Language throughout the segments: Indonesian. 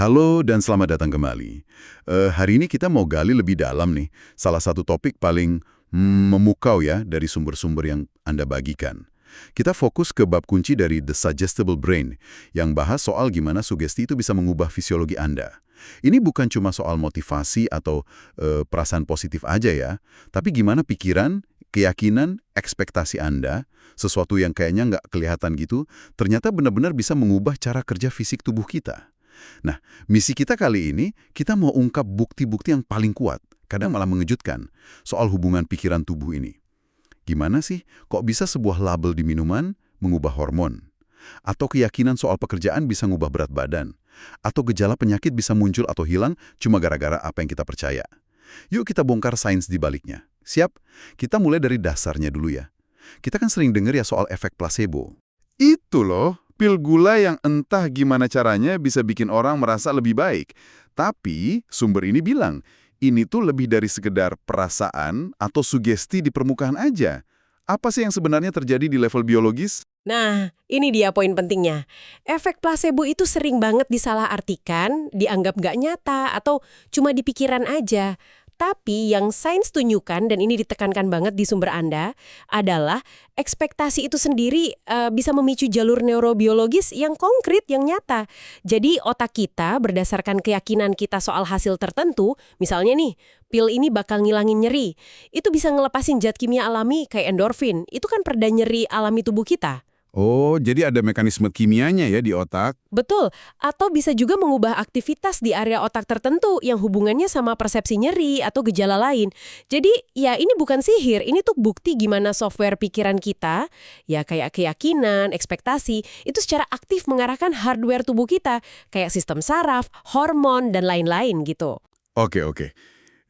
Halo dan selamat datang kembali. Hari ini kita mau gali lebih dalam nih, salah satu topik paling memukau ya dari sumber-sumber yang Anda bagikan. Kita fokus ke bab kunci dari The Suggestible Brain, yang bahas soal gimana sugesti itu bisa mengubah fisiologi Anda. Ini bukan cuma soal motivasi atau perasaan positif aja ya, tapi gimana pikiran, keyakinan, ekspektasi Anda, sesuatu yang kayaknya nggak kelihatan gitu, ternyata benar-benar bisa mengubah cara kerja fisik tubuh kita. Nah, misi kita kali ini, kita mau ungkap bukti-bukti yang paling kuat, kadang malah mengejutkan, soal hubungan pikiran tubuh ini. Gimana sih, kok bisa sebuah label di minuman mengubah hormon? Atau keyakinan soal pekerjaan bisa ngubah berat badan? Atau gejala penyakit bisa muncul atau hilang cuma gara-gara apa yang kita percaya? Yuk kita bongkar sains di baliknya. Siap? Kita mulai dari dasarnya dulu ya. Kita kan sering dengar ya soal efek placebo. Itu loh, pil gula yang entah gimana caranya bisa bikin orang merasa lebih baik. Tapi, sumber ini bilang, ini tuh lebih dari sekedar perasaan atau sugesti di permukaan aja. Apa sih yang sebenarnya terjadi di level biologis? Nah, ini dia poin pentingnya. Efek placebo itu sering banget disalahartikan, dianggap nggak nyata, atau cuma di pikiran aja. Tapi yang sains tunjukkan, dan ini ditekankan banget di sumber Anda, adalah ekspektasi itu sendiri bisa memicu jalur neurobiologis yang konkret, yang nyata. Jadi otak kita berdasarkan keyakinan kita soal hasil tertentu, misalnya nih, pil ini bakal ngilangin nyeri, itu bisa ngelepasin zat kimia alami kayak endorfin. Itu kan pereda nyeri alami tubuh kita. Oh, jadi ada mekanisme kimianya ya di otak? Betul, atau bisa juga mengubah aktivitas di area otak tertentu yang hubungannya sama persepsi nyeri atau gejala lain. Jadi, ya ini bukan sihir, ini tuh bukti gimana software pikiran kita, ya kayak keyakinan, ekspektasi, itu secara aktif mengarahkan hardware tubuh kita, kayak sistem saraf, hormon, dan lain-lain gitu. Oke.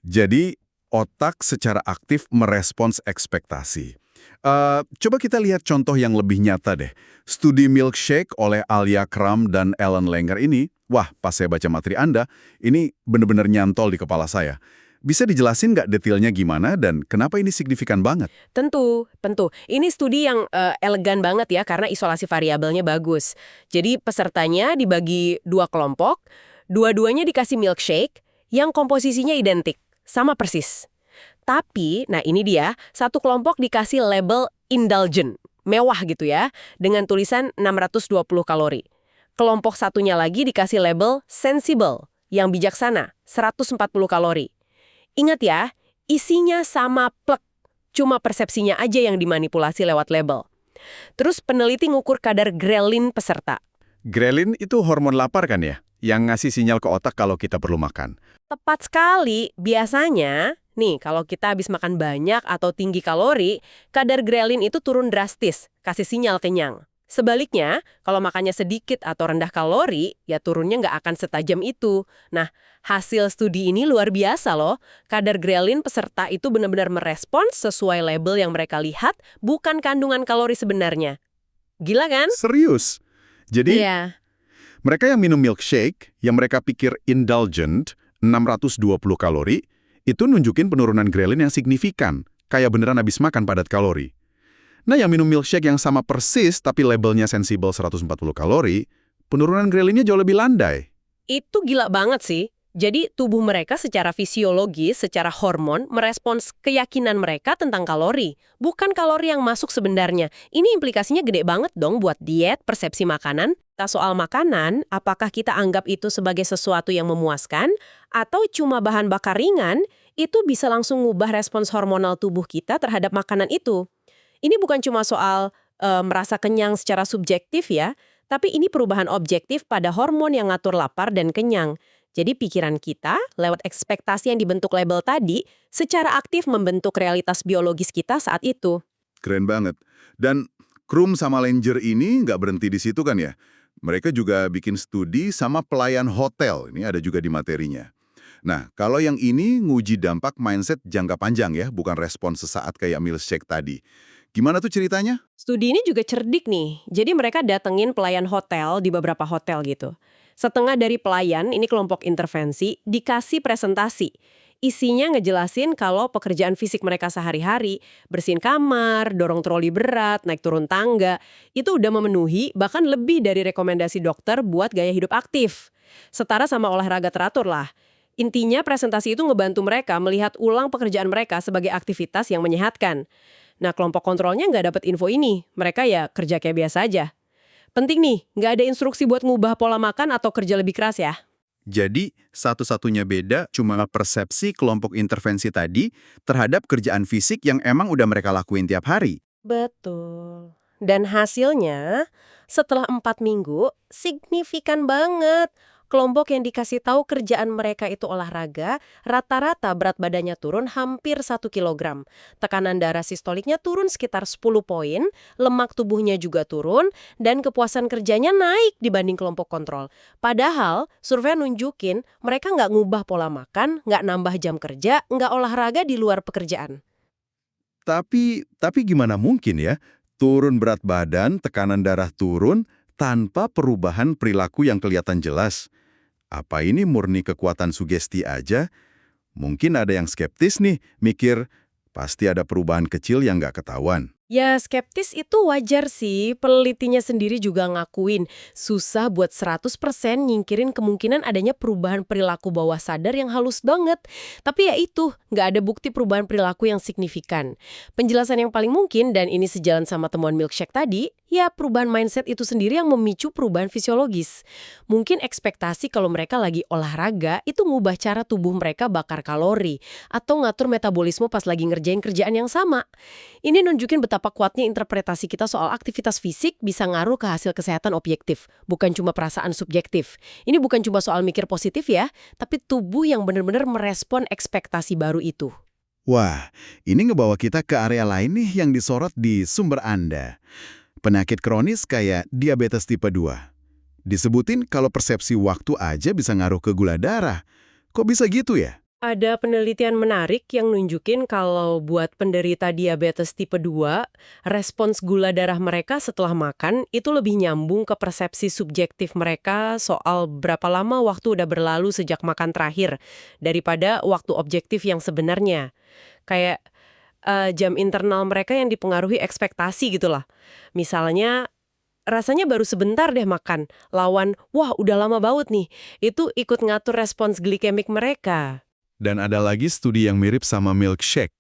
Jadi, otak secara aktif merespons ekspektasi. Coba kita lihat contoh yang lebih nyata deh. Studi milkshake oleh Alia Cram dan Ellen Langer ini, wah pas saya baca materi Anda, ini benar-benar nyantol di kepala saya. Bisa dijelasin nggak detailnya gimana dan kenapa ini signifikan banget? Tentu. Ini studi yang elegan banget ya, karena isolasi variabelnya bagus. Jadi pesertanya dibagi dua kelompok, dua-duanya dikasih milkshake yang komposisinya identik, sama persis. Tapi, nah ini dia, satu kelompok dikasih label indulgent, mewah gitu ya, dengan tulisan 620 kalori. Kelompok satunya lagi dikasih label sensible, yang bijaksana, 140 kalori. Ingat ya, isinya sama plek, cuma persepsinya aja yang dimanipulasi lewat label. Terus peneliti ngukur kadar grelin peserta. Grelin itu hormon lapar kan ya? Yang ngasih sinyal ke otak kalau kita perlu makan. Tepat sekali, biasanya nih, kalau kita habis makan banyak atau tinggi kalori, kadar grelin itu turun drastis, kasih sinyal kenyang. Sebaliknya, kalau makannya sedikit atau rendah kalori, ya turunnya nggak akan setajam itu. Nah, hasil studi ini luar biasa loh. Kadar grelin peserta itu benar-benar merespons sesuai label yang mereka lihat, bukan kandungan kalori sebenarnya. Gila kan? Serius? Jadi, Iya. mereka yang minum milkshake, yang mereka pikir indulgent, 620 kalori, itu nunjukin penurunan grelin yang signifikan, kayak beneran habis makan padat kalori. Nah, yang minum milkshake yang sama persis tapi labelnya sensible 140 kalori, penurunan grelinnya jauh lebih landai. Itu gila banget sih. Jadi tubuh mereka secara fisiologis, secara hormon, merespons keyakinan mereka tentang kalori. Bukan kalori yang masuk sebenarnya. Ini implikasinya gede banget dong buat diet, persepsi makanan. Soal makanan, apakah kita anggap itu sebagai sesuatu yang memuaskan, atau cuma bahan bakar ringan, itu bisa langsung ngubah respons hormonal tubuh kita terhadap makanan itu. Ini bukan cuma soal merasa kenyang secara subjektif ya, tapi ini perubahan objektif pada hormon yang ngatur lapar dan kenyang. Jadi pikiran kita, lewat ekspektasi yang dibentuk label tadi, secara aktif membentuk realitas biologis kita saat itu. Keren banget. Dan Crum sama Langer ini nggak berhenti di situ kan ya? Mereka juga bikin studi sama pelayan hotel, ini ada juga di materinya. Nah, kalau yang ini nguji dampak mindset jangka panjang ya, bukan respon sesaat kayak milkshake tadi. Gimana tuh ceritanya? Studi ini juga cerdik nih, jadi mereka datengin pelayan hotel di beberapa hotel gitu. Setengah dari pelayan, ini kelompok intervensi, dikasih presentasi. Isinya ngejelasin kalau pekerjaan fisik mereka sehari-hari, bersihin kamar, dorong troli berat, naik turun tangga, itu udah memenuhi bahkan lebih dari rekomendasi dokter buat gaya hidup aktif. Setara sama olahraga teratur lah. Intinya presentasi itu ngebantu mereka melihat ulang pekerjaan mereka sebagai aktivitas yang menyehatkan. Nah, kelompok kontrolnya nggak dapat info ini. Mereka ya kerja kayak biasa aja. Penting nih, nggak ada instruksi buat ngubah pola makan atau kerja lebih keras ya. Jadi, satu-satunya beda cuma persepsi kelompok intervensi tadi terhadap kerjaan fisik yang emang udah mereka lakuin tiap hari. Betul. Dan hasilnya, setelah 4 minggu, signifikan banget. Kelompok yang dikasih tahu kerjaan mereka itu olahraga, rata-rata berat badannya turun hampir 1 kilogram. Tekanan darah sistoliknya turun sekitar 10 poin, lemak tubuhnya juga turun, dan kepuasan kerjanya naik dibanding kelompok kontrol. Padahal, survei nunjukin mereka nggak ngubah pola makan, nggak nambah jam kerja, nggak olahraga di luar pekerjaan. Tapi gimana mungkin ya? Turun berat badan, tekanan darah turun, tanpa perubahan perilaku yang kelihatan jelas. Apa ini murni kekuatan sugesti aja? Mungkin ada yang skeptis nih, mikir, pasti ada perubahan kecil yang nggak ketahuan. Ya, skeptis itu wajar sih. Penelitinya sendiri juga ngakuin susah buat 100% nyingkirin kemungkinan adanya perubahan perilaku bawah sadar yang halus banget. Tapi ya itu, nggak ada bukti perubahan perilaku yang signifikan. Penjelasan yang paling mungkin, dan ini sejalan sama temuan milkshake tadi, ya perubahan mindset itu sendiri yang memicu perubahan fisiologis. Mungkin ekspektasi kalau mereka lagi olahraga itu ngubah cara tubuh mereka bakar kalori atau ngatur metabolisme pas lagi ngerjain kerjaan yang sama. Ini nunjukin betapa kuatnya interpretasi kita soal aktivitas fisik bisa ngaruh ke hasil kesehatan objektif, bukan cuma perasaan subjektif. Ini bukan cuma soal mikir positif ya, tapi tubuh yang benar-benar merespon ekspektasi baru itu. Wah, ini ngebawa kita ke area lain nih yang disorot di sumber Anda. Penyakit kronis kayak diabetes tipe 2. Disebutin kalau persepsi waktu aja bisa ngaruh ke gula darah. Kok bisa gitu ya? Ada penelitian menarik yang nunjukin kalau buat penderita diabetes tipe 2, respons gula darah mereka setelah makan itu lebih nyambung ke persepsi subjektif mereka soal berapa lama waktu udah berlalu sejak makan terakhir daripada waktu objektif yang sebenarnya. Kayak jam internal mereka yang dipengaruhi ekspektasi gitu lah. Misalnya, rasanya baru sebentar deh makan, lawan, wah udah lama baut nih, itu ikut ngatur respons glikemik mereka. Dan ada lagi studi yang mirip sama milkshake,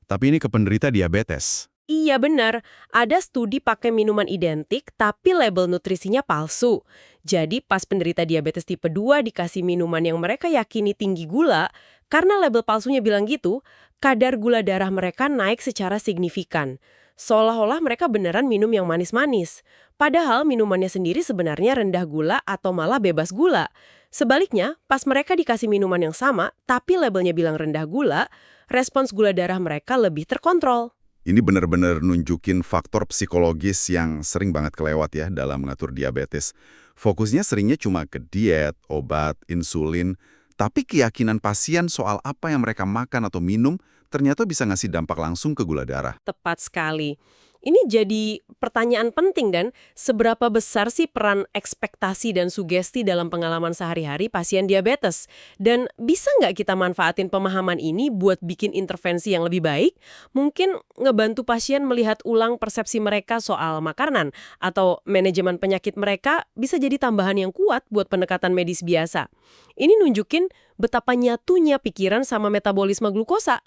tapi ini ke penderita diabetes. Iya benar, ada studi pakai minuman identik tapi label nutrisinya palsu. Jadi pas penderita diabetes tipe 2 dikasih minuman yang mereka yakini tinggi gula, karena label palsunya bilang gitu, kadar gula darah mereka naik secara signifikan. Seolah-olah mereka beneran minum yang manis-manis. Padahal minumannya sendiri sebenarnya rendah gula atau malah bebas gula. Sebaliknya, pas mereka dikasih minuman yang sama, tapi labelnya bilang rendah gula, respons gula darah mereka lebih terkontrol. Ini benar-benar nunjukin faktor psikologis yang sering banget kelewat ya dalam mengatur diabetes. Fokusnya seringnya cuma ke diet, obat, insulin, tapi keyakinan pasien soal apa yang mereka makan atau minum ternyata bisa ngasih dampak langsung ke gula darah. Tepat sekali. Ini jadi pertanyaan penting dan seberapa besar sih peran ekspektasi dan sugesti dalam pengalaman sehari-hari pasien diabetes? Dan bisa nggak kita manfaatin pemahaman ini buat bikin intervensi yang lebih baik? Mungkin ngebantu pasien melihat ulang persepsi mereka soal makanan atau manajemen penyakit mereka bisa jadi tambahan yang kuat buat pendekatan medis biasa. Ini nunjukin betapa nyatunya pikiran sama metabolisme glukosa.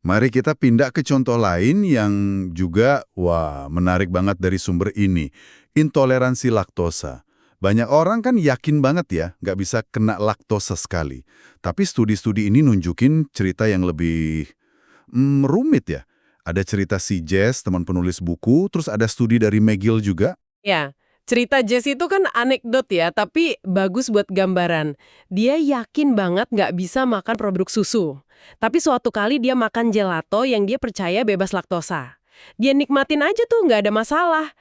Mari kita pindah ke contoh lain yang juga, menarik banget dari sumber ini. Intoleransi laktosa. Banyak orang kan yakin banget ya, nggak bisa kena laktosa sekali. Tapi studi-studi ini nunjukin cerita yang lebih rumit ya. Ada cerita si Jess, teman penulis buku, terus ada studi dari McGill juga. Ya, cerita Jess itu kan anekdot ya, tapi bagus buat gambaran. Dia yakin banget nggak bisa makan produk susu. Tapi suatu kali dia makan gelato yang dia percaya bebas laktosa. Dia nikmatin aja tuh, nggak ada masalah.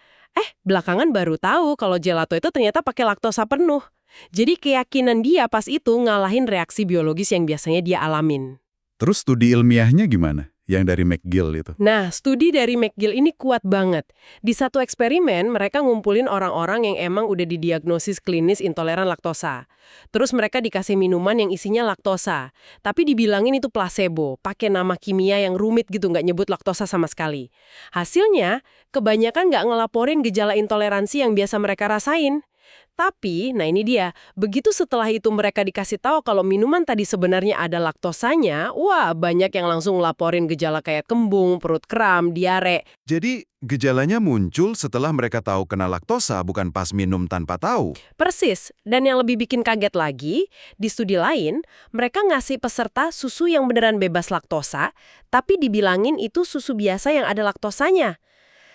Belakangan baru tahu kalau gelato itu ternyata pakai laktosa penuh. Jadi keyakinan dia pas itu ngalahin reaksi biologis yang biasanya dia alamin. Terus studi ilmiahnya gimana? Yang dari McGill itu. Nah, studi dari McGill ini kuat banget. Di satu eksperimen, mereka ngumpulin orang-orang yang emang udah didiagnosis klinis intoleran laktosa. Terus mereka dikasih minuman yang isinya laktosa. Tapi dibilangin itu placebo, pakai nama kimia yang rumit gitu, nggak nyebut laktosa sama sekali. Hasilnya, kebanyakan nggak ngelaporin gejala intoleransi yang biasa mereka rasain. Tapi, nah ini dia, begitu setelah itu mereka dikasih tahu kalau minuman tadi sebenarnya ada laktosanya, wah banyak yang langsung laporin gejala kayak kembung, perut kram, diare. Jadi, gejalanya muncul setelah mereka tahu kena laktosa, bukan pas minum tanpa tahu. Persis, dan yang lebih bikin kaget lagi, di studi lain, mereka ngasih peserta susu yang beneran bebas laktosa, tapi dibilangin itu susu biasa yang ada laktosanya.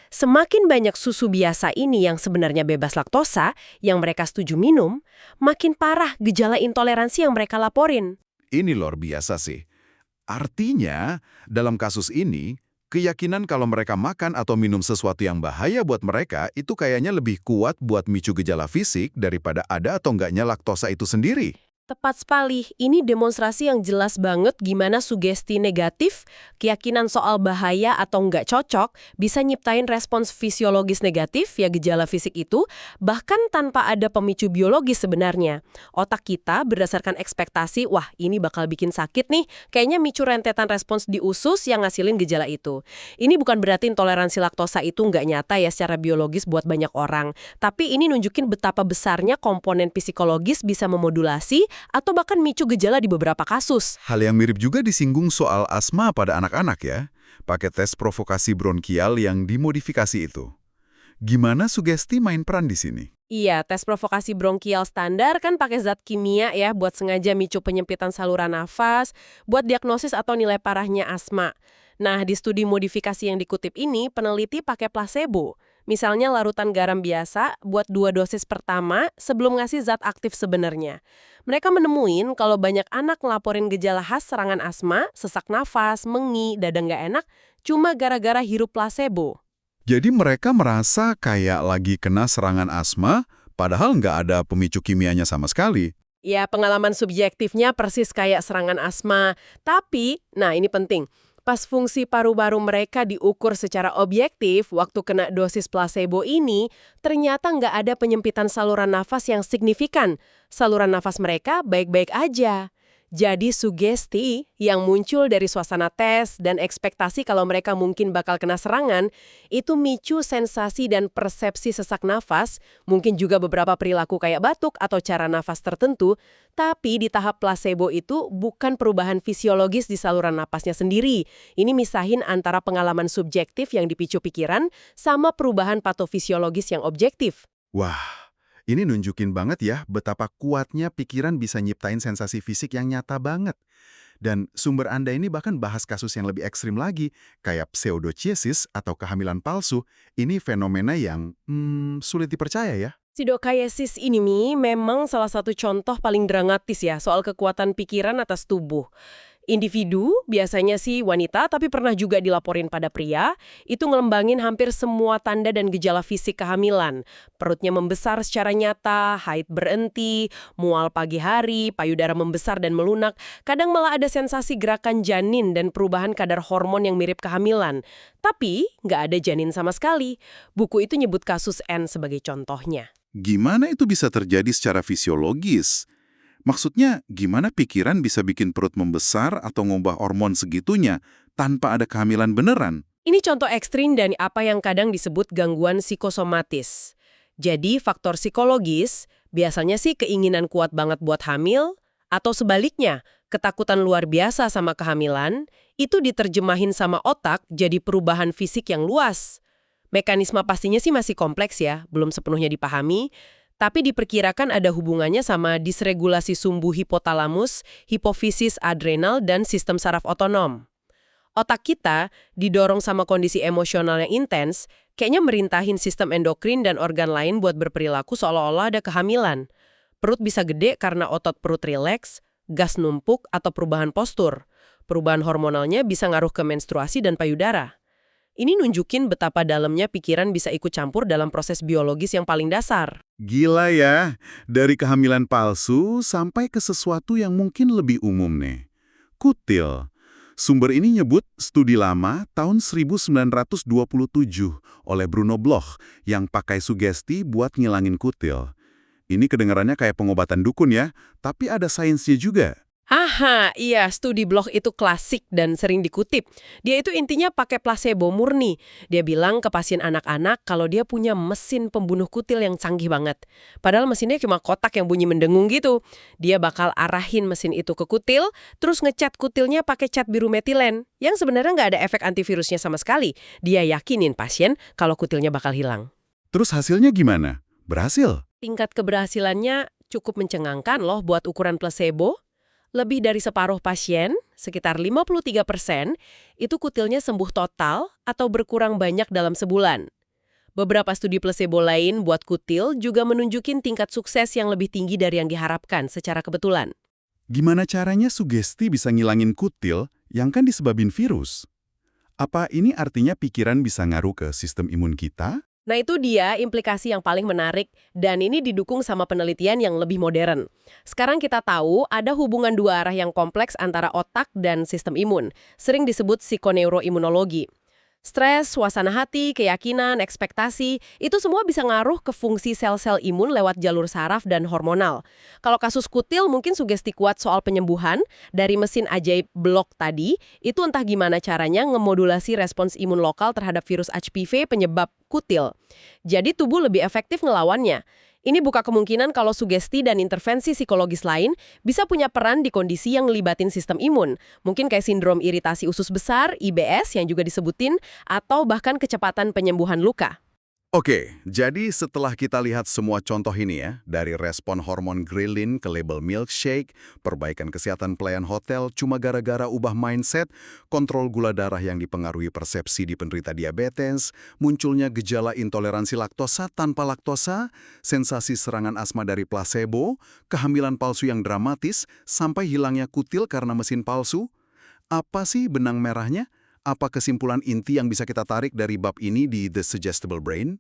Semakin banyak susu biasa ini yang sebenarnya bebas laktosa, yang mereka setuju minum, makin parah gejala intoleransi yang mereka laporin. Ini luar biasa sih. Artinya, dalam kasus ini, keyakinan kalau mereka makan atau minum sesuatu yang bahaya buat mereka itu kayaknya lebih kuat buat micu gejala fisik daripada ada atau enggaknya laktosa itu sendiri. Tepat sekali, ini demonstrasi yang jelas banget gimana sugesti negatif, keyakinan soal bahaya atau nggak cocok, bisa nyiptain respons fisiologis negatif, ya gejala fisik itu, bahkan tanpa ada pemicu biologis sebenarnya. Otak kita berdasarkan ekspektasi, wah ini bakal bikin sakit nih, kayaknya micu rentetan respons di usus yang ngasilin gejala itu. Ini bukan berarti intoleransi laktosa itu nggak nyata ya secara biologis buat banyak orang, tapi ini nunjukin betapa besarnya komponen psikologis bisa memodulasi atau bahkan micu gejala di beberapa kasus. Hal yang mirip juga disinggung soal asma pada anak-anak ya, pakai tes provokasi bronkial yang dimodifikasi itu. Gimana sugesti main peran di sini? Iya, tes provokasi bronkial standar kan pakai zat kimia ya buat sengaja micu penyempitan saluran nafas, buat diagnosis atau nilai parahnya asma. Nah, di studi modifikasi yang dikutip ini, peneliti pakai placebo. Misalnya larutan garam biasa buat 2 dosis pertama sebelum ngasih zat aktif sebenarnya. Mereka menemuin kalau banyak anak ngelaporin gejala khas serangan asma, sesak nafas, mengi, dada nggak enak, cuma gara-gara hirup placebo. Jadi mereka merasa kayak lagi kena serangan asma, padahal nggak ada pemicu kimianya sama sekali. Ya, pengalaman subjektifnya persis kayak serangan asma. Tapi, nah ini penting, pas fungsi paru-paru mereka diukur secara objektif waktu kena dosis placebo ini, ternyata nggak ada penyempitan saluran nafas yang signifikan. Saluran nafas mereka baik-baik aja. Jadi sugesti yang muncul dari suasana tes dan ekspektasi kalau mereka mungkin bakal kena serangan, itu micu sensasi dan persepsi sesak nafas, mungkin juga beberapa perilaku kayak batuk atau cara nafas tertentu, tapi di tahap placebo itu bukan perubahan fisiologis di saluran napasnya sendiri. Ini misahin antara pengalaman subjektif yang dipicu pikiran sama perubahan patofisiologis yang objektif. Wah, ini nunjukin banget ya betapa kuatnya pikiran bisa nyiptain sensasi fisik yang nyata banget. Dan sumber Anda ini bahkan bahas kasus yang lebih ekstrim lagi, kayak pseudociesis atau kehamilan palsu. Ini fenomena yang sulit dipercaya ya. Pseudociesis ini memang salah satu contoh paling dramatis ya soal kekuatan pikiran atas tubuh. Individu, biasanya sih wanita tapi pernah juga dilaporin pada pria, itu ngelembangin hampir semua tanda dan gejala fisik kehamilan. Perutnya membesar secara nyata, haid berhenti, mual pagi hari, payudara membesar dan melunak, kadang malah ada sensasi gerakan janin dan perubahan kadar hormon yang mirip kehamilan. Tapi, nggak ada janin sama sekali. Buku itu nyebut kasus N sebagai contohnya. Gimana itu bisa terjadi secara fisiologis? Maksudnya, gimana pikiran bisa bikin perut membesar atau ngubah hormon segitunya tanpa ada kehamilan beneran? Ini contoh ekstrim dari apa yang kadang disebut gangguan psikosomatis. Jadi, faktor psikologis biasanya sih keinginan kuat banget buat hamil, atau sebaliknya, ketakutan luar biasa sama kehamilan, itu diterjemahin sama otak jadi perubahan fisik yang luas. Mekanisme pastinya sih masih kompleks ya, belum sepenuhnya dipahami, tapi diperkirakan ada hubungannya sama disregulasi sumbu hipotalamus, hipofisis adrenal, dan sistem saraf otonom. Otak kita didorong sama kondisi emosional yang intens, kayaknya merintahin sistem endokrin dan organ lain buat berperilaku seolah-olah ada kehamilan. Perut bisa gede karena otot perut rileks, gas numpuk, atau perubahan postur. Perubahan hormonalnya bisa ngaruh ke menstruasi dan payudara. Ini nunjukin betapa dalamnya pikiran bisa ikut campur dalam proses biologis yang paling dasar. Gila ya, dari kehamilan palsu sampai ke sesuatu yang mungkin lebih umum nih. Kutil. Sumber ini nyebut studi lama tahun 1927 oleh Bruno Bloch yang pakai sugesti buat ngilangin kutil. Ini kedengarannya kayak pengobatan dukun ya, tapi ada sainsnya juga. Aha, iya, studi blog itu klasik dan sering dikutip. Dia itu intinya pakai placebo murni. Dia bilang ke pasien anak-anak kalau dia punya mesin pembunuh kutil yang canggih banget. Padahal mesinnya cuma kotak yang bunyi mendengung gitu. Dia bakal arahin mesin itu ke kutil, terus ngecat kutilnya pakai cat biru metilen, yang sebenarnya nggak ada efek antivirusnya sama sekali. Dia yakinin pasien kalau kutilnya bakal hilang. Terus hasilnya gimana? Berhasil? Tingkat keberhasilannya cukup mencengangkan loh buat ukuran placebo. Lebih dari separuh pasien, sekitar 53%, itu kutilnya sembuh total atau berkurang banyak dalam sebulan. Beberapa studi placebo lain buat kutil juga menunjukin tingkat sukses yang lebih tinggi dari yang diharapkan secara kebetulan. Gimana caranya sugesti bisa ngilangin kutil yang kan disebabin virus? Apa ini artinya pikiran bisa ngaruh ke sistem imun kita? Nah itu dia implikasi yang paling menarik dan ini didukung sama penelitian yang lebih modern. Sekarang kita tahu ada hubungan dua arah yang kompleks antara otak dan sistem imun, sering disebut psikoneuroimunologi. Stres, suasana hati, keyakinan, ekspektasi, itu semua bisa ngaruh ke fungsi sel-sel imun lewat jalur saraf dan hormonal. Kalau kasus kutil mungkin sugesti kuat soal penyembuhan, dari mesin ajaib blok tadi, itu entah gimana caranya ngemodulasi respons imun lokal terhadap virus HPV penyebab kutil. Jadi tubuh lebih efektif ngelawannya. Ini buka kemungkinan kalau sugesti dan intervensi psikologis lain bisa punya peran di kondisi yang ngelibatin sistem imun. Mungkin kayak sindrom iritasi usus besar, IBS yang juga disebutin, atau bahkan kecepatan penyembuhan luka. Oke, jadi setelah kita lihat semua contoh ini ya, dari respon hormon ghrelin ke label milkshake, perbaikan kesehatan pelayan hotel cuma gara-gara ubah mindset, kontrol gula darah yang dipengaruhi persepsi di penderita diabetes, munculnya gejala intoleransi laktosa tanpa laktosa, sensasi serangan asma dari placebo, kehamilan palsu yang dramatis, sampai hilangnya kutil karena mesin palsu, apa sih benang merahnya? Apa kesimpulan inti yang bisa kita tarik dari bab ini di The Suggestible Brain?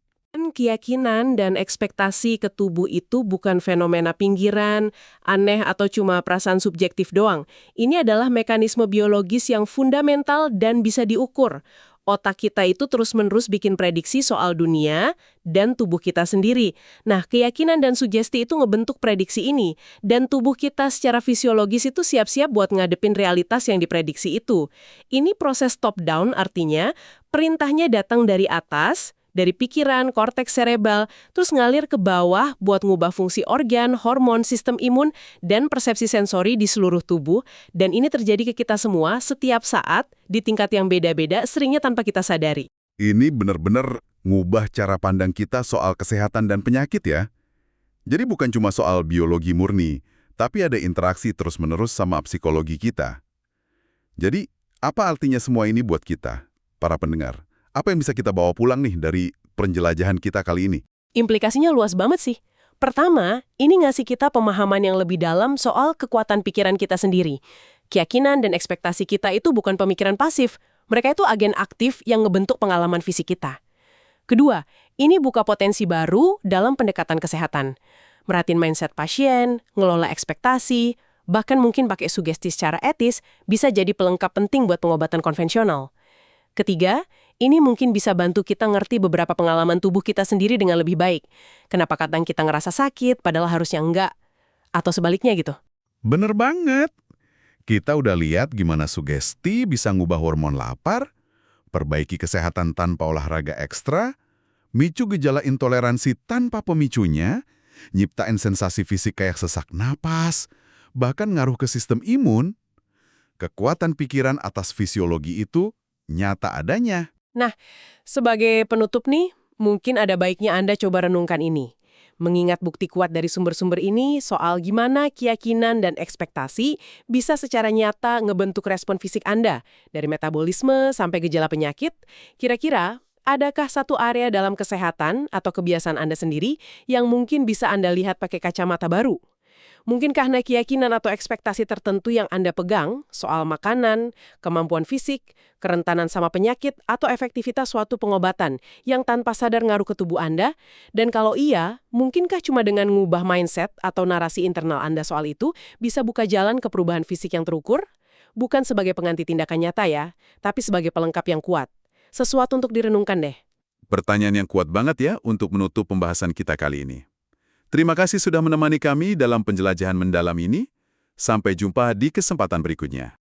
Keyakinan dan ekspektasi ke tubuh itu bukan fenomena pinggiran, aneh atau cuma perasaan subjektif doang. Ini adalah mekanisme biologis yang fundamental dan bisa diukur. Otak kita itu terus-menerus bikin prediksi soal dunia dan tubuh kita sendiri. Nah, keyakinan dan sugesti itu ngebentuk prediksi ini. Dan tubuh kita secara fisiologis itu siap-siap buat ngadepin realitas yang diprediksi itu. Ini proses top-down artinya perintahnya datang dari atas, dari pikiran, korteks serebral, terus ngalir ke bawah buat ngubah fungsi organ, hormon, sistem imun, dan persepsi sensori di seluruh tubuh. Dan ini terjadi ke kita semua setiap saat, di tingkat yang beda-beda, seringnya tanpa kita sadari. Ini benar-benar ngubah cara pandang kita soal kesehatan dan penyakit ya. Jadi bukan cuma soal biologi murni, tapi ada interaksi terus-menerus sama psikologi kita. Jadi, apa artinya semua ini buat kita, para pendengar? Apa yang bisa kita bawa pulang nih dari penjelajahan kita kali ini? Implikasinya luas banget sih. Pertama, ini ngasih kita pemahaman yang lebih dalam soal kekuatan pikiran kita sendiri. Keyakinan dan ekspektasi kita itu bukan pemikiran pasif. Mereka itu agen aktif yang ngebentuk pengalaman fisik kita. Kedua, ini buka potensi baru dalam pendekatan kesehatan. Merhatiin mindset pasien, ngelola ekspektasi, bahkan mungkin pakai sugesti secara etis, bisa jadi pelengkap penting buat pengobatan konvensional. Ketiga, ini mungkin bisa bantu kita ngerti beberapa pengalaman tubuh kita sendiri dengan lebih baik. Kenapa kadang kita ngerasa sakit, padahal harusnya enggak. Atau sebaliknya gitu. Bener banget. Kita udah lihat gimana sugesti bisa ngubah hormon lapar, perbaiki kesehatan tanpa olahraga ekstra, micu gejala intoleransi tanpa pemicunya, nyiptain sensasi fisik kayak sesak napas, bahkan ngaruh ke sistem imun. Kekuatan pikiran atas fisiologi itu nyata adanya. Nah, sebagai penutup nih, mungkin ada baiknya Anda coba renungkan ini. Mengingat bukti kuat dari sumber-sumber ini soal gimana keyakinan dan ekspektasi bisa secara nyata ngebentuk respon fisik Anda, dari metabolisme sampai gejala penyakit, kira-kira adakah satu area dalam kesehatan atau kebiasaan Anda sendiri yang mungkin bisa Anda lihat pakai kacamata baru? Mungkin karena keyakinan atau ekspektasi tertentu yang Anda pegang soal makanan, kemampuan fisik, kerentanan sama penyakit, atau efektivitas suatu pengobatan yang tanpa sadar ngaruh ke tubuh Anda? Dan kalau iya, mungkinkah cuma dengan ngubah mindset atau narasi internal Anda soal itu bisa buka jalan ke perubahan fisik yang terukur? Bukan sebagai pengganti tindakan nyata ya, tapi sebagai pelengkap yang kuat. Sesuatu untuk direnungkan deh. Pertanyaan yang kuat banget ya untuk menutup pembahasan kita kali ini. Terima kasih sudah menemani kami dalam penjelajahan mendalam ini. Sampai jumpa di kesempatan berikutnya.